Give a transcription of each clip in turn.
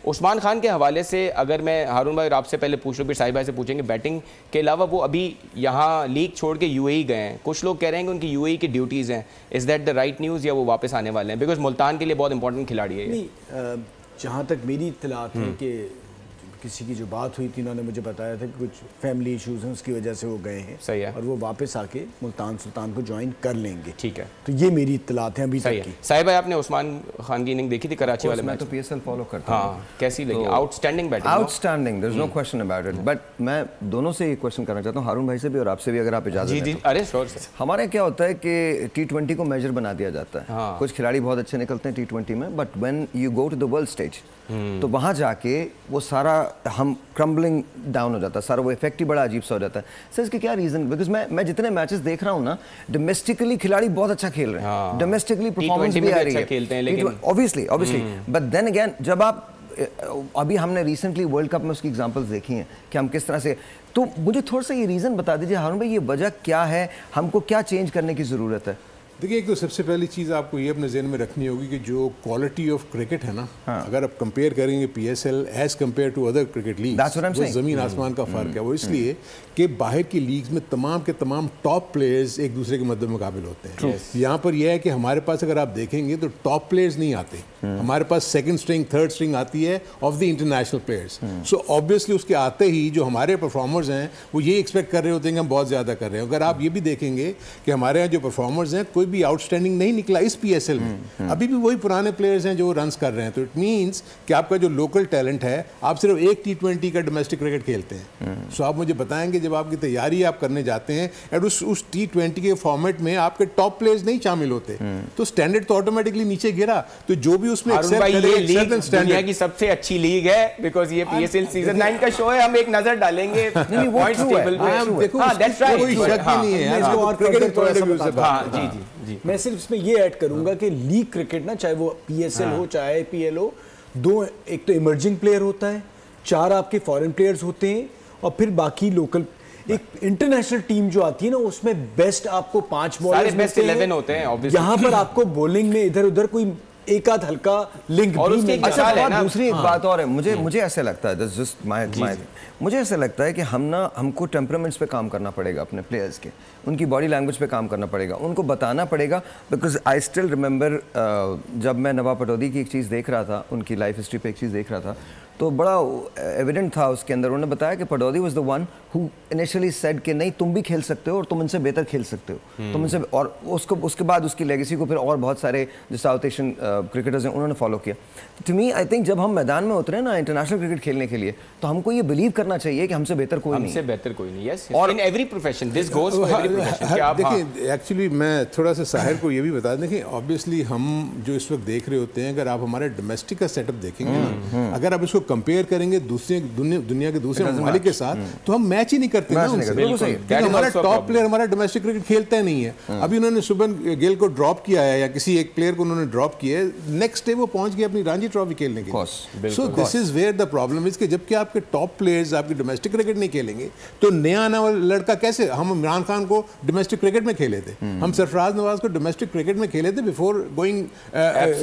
उस्मान खान के हवाले से अगर मैं हारून भाई आपसे पहले पूछ लूँ, फिर साहिब भाई से पूछेंगे, बैटिंग के अलावा वो अभी यहाँ लीग छोड़ के यूएई गए हैं, कुछ लोग कह रहे हैं कि उनकी यूएई की ड्यूटीज़ हैं, is that the right news या वो वापस आने वाले हैं? बिकॉज मुल्तान के लिए बहुत इंपॉर्टेंट खिलाड़ी है। नहीं, जहाँ तक मेरी इत्तलात है कि किसी की जो बात हुई थी, उन्होंने मुझे बताया था कि कुछ फैमिली इश्यूज हैं, उसकी वजह से वो गए हैं। सही है। और वो वापस आके मुल्तान सुल्तान को ज्वाइन कर लेंगे। ठीक है, तो ये मेरी इत्तलात हैं अभी तक की। साहिब भाई, आपने उस्मान खान की इनिंग देखी थी कराची वाले मैच? मैं तो पीएसएल फॉलो करता हूं। हाँ, कैसी लगी? Outstanding batting. Outstanding, there is no question about it. But मैं दोनों से एक क्वेश्चन करना चाहता हूं, हारून भाई से भी और आपसे भी, अगर आप इजाजत दें। जी, अरे श्योर सर। हमारे क्या होता है कि T20 को मेजर बना दिया जाता है। कुछ खिलाड़ी बहुत अच्छे निकलते हैं T20 में, but when you go to the world stage, तो वहाँ जाके वो सारा हम क्रम्बलिंग डाउन हो जाता है, सारा वो इफेक्ट ही बड़ा अजीब सा हो जाता है। सर इसके क्या रीजन? बिकॉज मैं जितने मैचेस देख रहा हूँ ना, डोमेस्टिकली खिलाड़ी बहुत अच्छा खेल रहे हैं, डोमेस्टिकली परफॉर्मेंस भी आ रही है ऑब्वियसली, बट देन अगेन जब आप अभी हमने रिसेंटली वर्ल्ड कप में उसकी एग्जांपल्स देखी हैं कि हम किस तरह से, तो मुझे थोड़ा सा ये रीज़न बता दीजिए हारून भाई, ये वजह क्या है, हमको क्या चेंज करने की ज़रूरत है? देखिए, एक तो सबसे पहली चीज़ आपको ये अपने जहन में रखनी होगी कि जो क्वालिटी ऑफ क्रिकेट है ना, अगर आप कंपेयर करेंगे PSL as compare to other cricket league, वो ज़मीन आसमान का फ़र्क है। वो इसलिए कि बाहर की लीग्स में तमाम के तमाम टॉप प्लेयर्स एक दूसरे के मद्दे मुकाबिल होते हैं। यहाँ पर यह है कि हमारे पास अगर आप देखेंगे तो टॉप प्लेयर्स नहीं आते, हमारे पास सेकंड स्ट्रिंग थर्ड स्ट्रिंग आती है of the international players. So obviously उसके आते ही जो हमारे परफॉर्मर्स हैं वो ये एक्सपेक्ट कर रहे होते हैं कि हम बहुत ज़्यादा कर रहे हैं। अगर आप ये भी देखेंगे कि हमारे यहाँ जो परफॉर्मर्स हैं, कोई भी आउटस्टैंडिंग नहीं निकला इस पीएसएल में, अभी भी वही पुराने प्लेयर्स हैं जो रन्स कर रहे हैं। तो इट मीन्स कि आपका जो लोकल टैलेंट है, आप सिर्फ एक T20 का डोमेस्टिक क्रिकेट खेलते हैं। सो आप मुझे बताएंगे जब आपकी तैयारी आप करने जाते हैं और उस T20 के फॉर्मेट में आपके टॉप प्लेयर्स नहीं शामिल होते, तो स्टैंडर्ड तो ऑटोमेटिकली नीचे गिरा। तो जो भी उसमें दुनिया की सबसे अच्छी लीग है, बिकॉज ये पीएसएल सीजन 9 का शो है, हम एक नजर डालेंगे पॉइंट्स टेबल पे। हां, दैट्स राइट, कोई शक ही नहीं है। इसको और क्रिकेट पॉइंट ऑफ व्यू से, हां जी, मैं सिर्फ इसमें ये ऐड करूंगा कि लीग क्रिकेट ना, चाहे वो पीएसएल हो चाहे पीएल हो, दो, एक तो इमर्जिंग प्लेयर होता है, 4 आपके फॉरेन प्लेयर्स होते हैं, और फिर बाकी लोकल। एक इंटरनेशनल टीम जो आती है ना, उसमें बेस्ट आपको 5 बॉलर्स, बेस्ट 11 होते हैं ऑब्वियसली। यहाँ पर आपको बॉलिंग में इधर उधर कोई एक आध हल्का लिंक और भी। अच्छा, दूसरी एक बात और है, मुझे ऐसे लगता है, जस्ट मुझे ऐसा लगता है कि हमको टेम्परामेंट्स पे काम करना पड़ेगा, अपने प्लेयर्स के, उनकी बॉडी लैंग्वेज पे काम करना पड़ेगा, उनको बताना पड़ेगा। बिकॉज आई स्टिल रिमेंबर जब मैं नवाब पटौदी की एक चीज़ देख रहा था, उनकी लाइफ हिस्ट्री पे एक चीज़ देख रहा था, तो बड़ा एविडेंट था उसके अंदर। उन्होंने बताया कि Pataudi was the one who initially said कि नहीं, तुम भी खेल सकते हो और तुम इनसे बेहतर खेल सकते हो, तुम इनसे, और उसके बाद उसकी लेगेसी को फिर और बहुत सारे जो साउथ एशियन क्रिकेटर्स हैं उन्होंने फॉलो किया। टू मी आई थिंक जब हम मैदान में उतरे ना इंटरनेशनल क्रिकेट खेलने के लिए, तो हमको ये बिलीव करना चाहिए कि हमसे बेहतर कोई नहीं। यस, और in every profession this goes for every profession. देखिए, एक्चुअली मैं थोड़ा सा साहिर को ये भी बता दें कि ऑब्वियसली हम जो इस वक्त देख रहे होते हैं, अगर आप हमारे डोमेस्टिक का सेटअप देखेंगे ना, अगर आप इसको कंपेयर करेंगे दूसरे दुनिया के दूसरे ममालिक के साथ, तो हम मैच ही नहीं करते ना उनसे। हमारा टॉप प्लेयर हमारा डोमेस्टिक क्रिकेट खेलता नहीं है। अभी उन्होंने शुभन गिल को ड्रॉप किया है, या किसी एक प्लेयर को उन्होंने ड्रॉप किया है, नेक्स्ट डे वो पहुंच गए अपनी रणजी ट्रॉफी खेलने के लिए। So this is where the problem is कि जबकि आपके टॉप प्लेयर्स आपके डोमेस्टिक क्रिकेट नहीं खेलेंगे, तो नया आने वाला लड़का कैसे? हम इमरान खान को डोमेस्टिक क्रिकेट में खेले थे, हम सरफराज नवाज को डोमेस्टिक क्रिकेट में खेले थे before going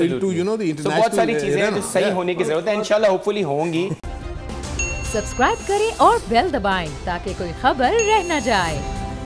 into you know the international. बहुत सारी चीजें जो सही होने की जरूरत है, इंशाल्लाह होपफुली होंगी। सब्सक्राइब करें और बेल दबाएं ताकि कोई खबर रह न जाए।